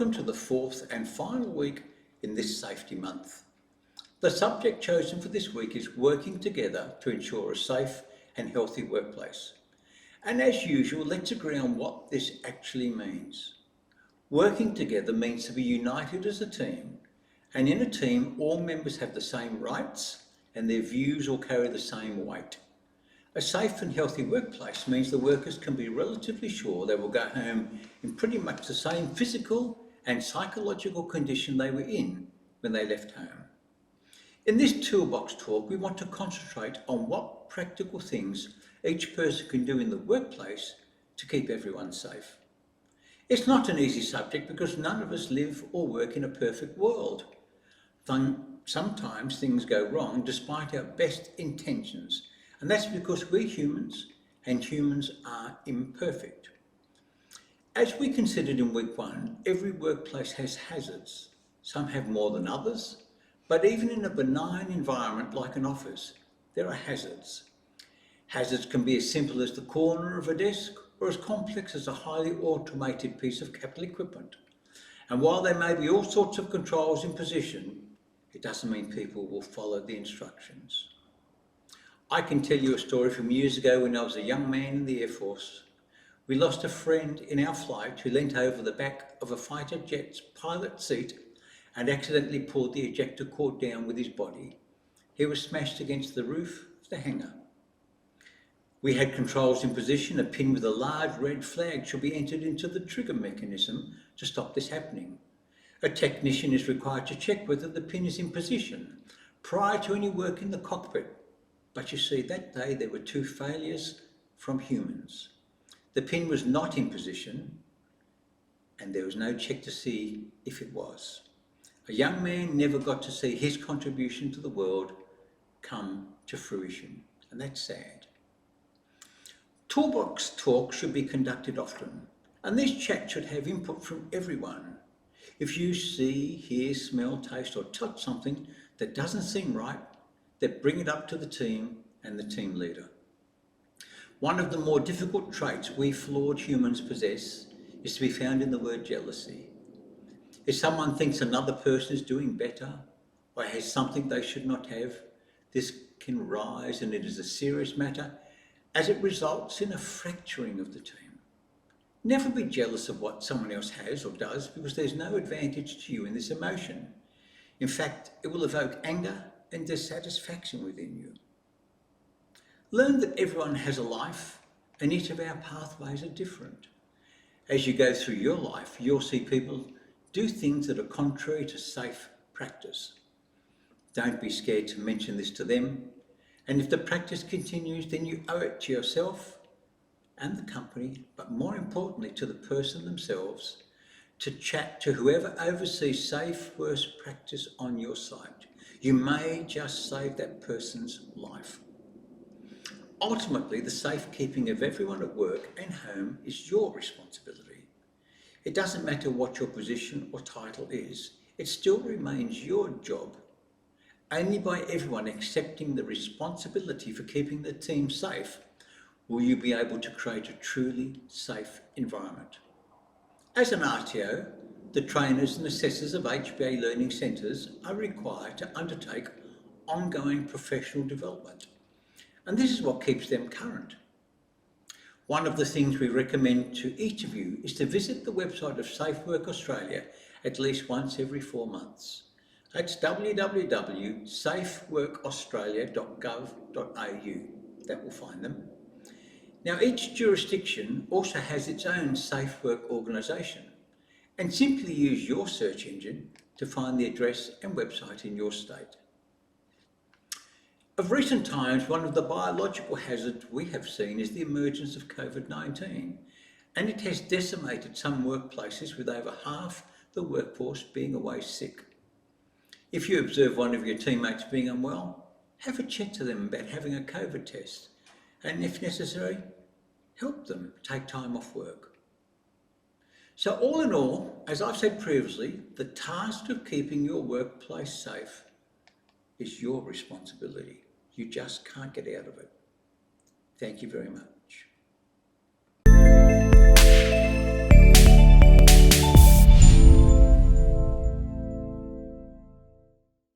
welcome to the fourth and final week in this safety month. The subject chosen for this week is working together to ensure a safe and healthy workplace. And as usual, let's agree on what this actually means. Working together means to be united as a team, and in a team all members have the same rights and their views all carry the same weight. A safe and healthy workplace means the workers can be relatively sure they will go home in pretty much the same physical and psychological condition they were in when they left home. In this Toolbox Talk, we want to concentrate on what practical things each person can do in the workplace to keep everyone safe. It's not an easy subject because none of us live or work in a perfect world. Sometimes things go wrong despite our best intentions, and that's because we're humans and humans are imperfect. As we considered in week one, every workplace has hazards. Some have more than others, but even in a benign environment like an office, there are hazards. Hazards can be as simple as the corner of a desk or as complex as a highly automated piece of capital equipment. And while there may be all sorts of controls in position, it doesn't mean people will follow the instructions. I can tell you a story from years ago when I was a young man in the Air Force. We lost a friend in our flight who leant over the back of a fighter jet's pilot seat and accidentally pulled the ejector cord down with his body. He was smashed against the roof of the hangar. We had controls in position. A pin with a large red flag should be entered into the trigger mechanism to stop this happening. A technician is required to check whether the pin is in position prior to any work in the cockpit. But you see, that day there were two failures from humans. The pin was not in position and there was no check to see if it was. A young man never got to see his contribution to the world come to fruition, and that's sad. Toolbox Talk should be conducted often, and this chat should have input from everyone. If you see, hear, smell, taste or touch something that doesn't seem right, then bring it up to the team and the team leader. One of the more difficult traits we flawed humans possess is to be found in the word jealousy. If someone thinks another person is doing better or has something they should not have, this can rise and it is a serious matter as it results in a fracturing of the team. Never be jealous of what someone else has or does because there's no advantage to you in this emotion. In fact, it will evoke anger and dissatisfaction within you. Learn that everyone has a life and each of our pathways are different. As you go through your life, you'll see people do things that are contrary to safe practice. Don't be scared to mention this to them. And if the practice continues, then you owe it to yourself and the company, but more importantly to the person themselves, to chat to whoever oversees safe worst practice on your site. You may just save that person's life. Ultimately, the safekeeping of everyone at work and home is your responsibility. It doesn't matter what your position or title is, it still remains your job. Only by everyone accepting the responsibility for keeping the team safe will you be able to create a truly safe environment. As an RTO, the trainers and assessors of HBA learning centres are required to undertake ongoing professional development. And this is what keeps them current. One of the things we recommend to each of you is to visit the website of Safe Work Australia at least once every 4 months. That's www.safeworkaustralia.gov.au. That will find them. Now, each jurisdiction also has its own safe work organisation, and simply use your search engine to find the address and website in your state. Of recent times, one of the biological hazards we have seen is the emergence of COVID-19, and it has decimated some workplaces with over half the workforce being away sick. If you observe one of your teammates being unwell, have a chat to them about having a COVID test, and if necessary, help them take time off work. So all in all, as I've said previously, the task of keeping your workplace safe is your responsibility. You just can't get out of it. Thank you very much.